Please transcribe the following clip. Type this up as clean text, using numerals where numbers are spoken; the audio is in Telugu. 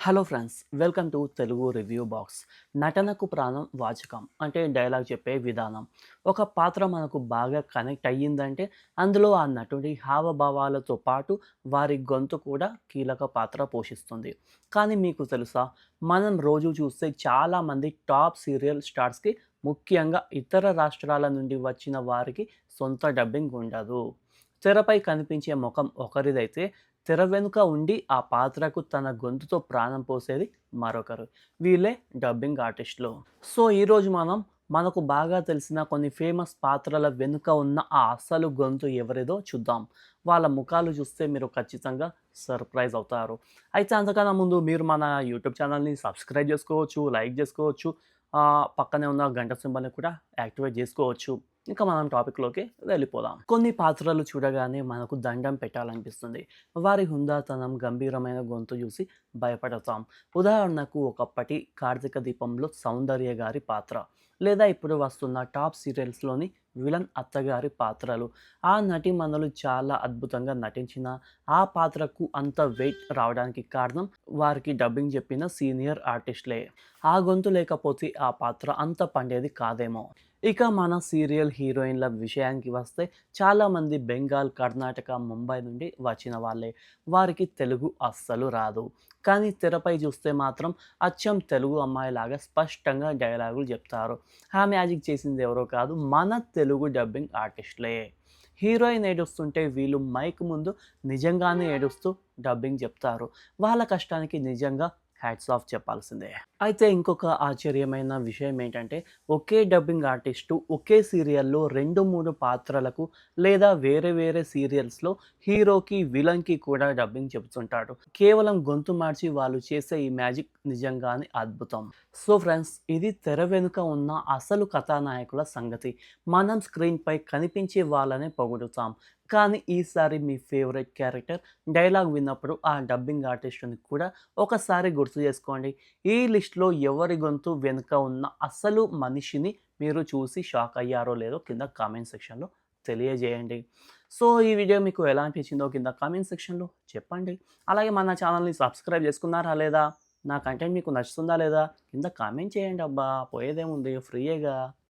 Hello friends, welcome to Telugu review box. నటనకు ప్రాణం వాచకం అంటే డైలాగ్ చెప్పే విధానం. ఒక పాత్ర మనకు బాగా కనెక్ట్ అయ్యిందంటే అందులో ఆ నటుడి హావభావాలతో పాటు వారి గొంతు కూడా కీలక పాత్ర పోషిస్తుంది. కానీ మీకు తెలుసా, మనం రోజు చూస్తే చాలామంది టాప్ సీరియల్ స్టార్స్కి, ముఖ్యంగా ఇతర రాష్ట్రాల నుండి వచ్చిన వారికి సొంత డబ్బింగ్ ఉండదు. తెరపై కనిపించే ముఖం ఒకరిదైతే తెర వెనుక ఉండి ఆ పాత్రకు తన గొంతుతో ప్రాణం పోసేది మరొకరు. వీళ్ళే డబ్బింగ్ ఆర్టిస్టులు. సో ఈరోజు మనకు బాగా తెలిసిన కొన్ని ఫేమస్ పాత్రల వెనుక ఉన్న ఆ అసలు గొంతు ఎవరిదో చూద్దాం. వాళ్ళ ముఖాలు చూస్తే మీరు ఖచ్చితంగా సర్ప్రైజ్ అవుతారు. అయితే అంతకన్నా ముందు మీరు మన యూట్యూబ్ ఛానల్ని సబ్స్క్రైబ్ చేసుకోవచ్చు, లైక్ చేసుకోవచ్చు, పక్కనే ఉన్న గంట సింబల్ని కూడా యాక్టివేట్ చేసుకోవచ్చు. ఇంకా మనం టాపిక్‌లోకి వెళ్ళిపోదాం. కొన్ని పాత్రలు చూడగానే మనకు దండం పెట్టాలనిపిస్తుంది. వారి హుందాతనం, గంభీరమైన గొంతు చూసి భయపడతాం. ఉదాహరణకు ఒకప్పటి 'కార్తీక దీపంలో' సౌందర్య గారి పాత్ర, లేదా ఇప్పుడు వస్తున్న టాప్ సీరియల్స్‌లోని విలన్ అత్తగారి పాత్రలు. ఆ నటీమణులు చాలా అద్భుతంగా నటించినా ఆ పాత్రకు అంత వెయిట్ రావడానికి కారణం వారికి డబ్బింగ్ చెప్పిన సీనియర్ ఆర్టిస్టులే. ఆ గొంతు లేకపోతే ఆ పాత్ర అంత పండేది కాదేమో. ఇక మన సీరియల్ హీరోయిన్ల విషయానికి వస్తే చాలామంది బెంగాల్, కర్ణాటక, ముంబై నుండి వచ్చిన వాళ్ళే. వారికి తెలుగు అస్సలు రాదు. కానీ తెరపై చూస్తే మాత్రం అచ్చం తెలుగు అమ్మాయిలాగా స్పష్టంగా డైలాగులు చెప్తారు. ఆ మ్యాజిక్ చేసింది ఎవరో కాదు, మన తెలుగు డబ్బింగ్ ఆర్టిస్టులే. హీరోయిన్ ఏడుస్తుంటే వీళ్ళు మైక్ ముందు నిజంగానే ఏడుస్తూ డబ్బింగ్ చెప్తారు. వాళ్ళ కష్టానికి నిజంగా హ్యాట్స్ ఆఫ్ చెప్పాల్సిందే. అయితే ఇంకొక ఆశ్చర్యమైన విషయం ఏంటంటే, ఒకే డబ్బింగ్ ఆర్టిస్టు ఒకే సీరియల్‌లో 2, 3 పాత్రలకు, లేదా వేరే వేరే సీరియల్స్‌లో హీరోకి, విలన్‌కి కూడా డబ్బింగ్ చెప్తుంటాడు. కేవలం గొంతు మార్చి వాళ్ళు చేసే ఈ మ్యాజిక్ నిజంగానే అద్భుతం. సో ఫ్రెండ్స్, ఇది తెర వెనుక ఉన్న అసలు కథానాయకుల సంగతి. మనం స్క్రీన్‌పై కనిపించే వాళ్ళనే పొగుడుతాం. కానీ ఈసారి మీ ఫేవరెట్ క్యారెక్టర్ డైలాగ్ విన్నప్పుడు ఆ డబ్బింగ్ ఆర్టిస్ట్‌ని కూడా ఒకసారి గుర్తు చేసుకోండి. ఈ లిస్ట్‌లో ఎవరి గొంతు వెనుక ఉన్న అసలు మనిషిని మీరు చూసి షాక్ అయ్యారో లేదో కింద కామెంట్ సెక్షన్‌లో తెలియజేయండి. సో ఈ వీడియో మీకు ఎలా అనిపించిందో కింద కామెంట్ సెక్షన్‌లో చెప్పండి. అలాగే మన ఛానల్‌ని సబ్స్క్రైబ్ చేసుకున్నారా లేదా? నా కంటెంట్ మీకు నచ్చుతుందా లేదా? కింద కామెంట్ చేయండి అబ్బా! పోయేదేముంది, ఫ్రీయేగా.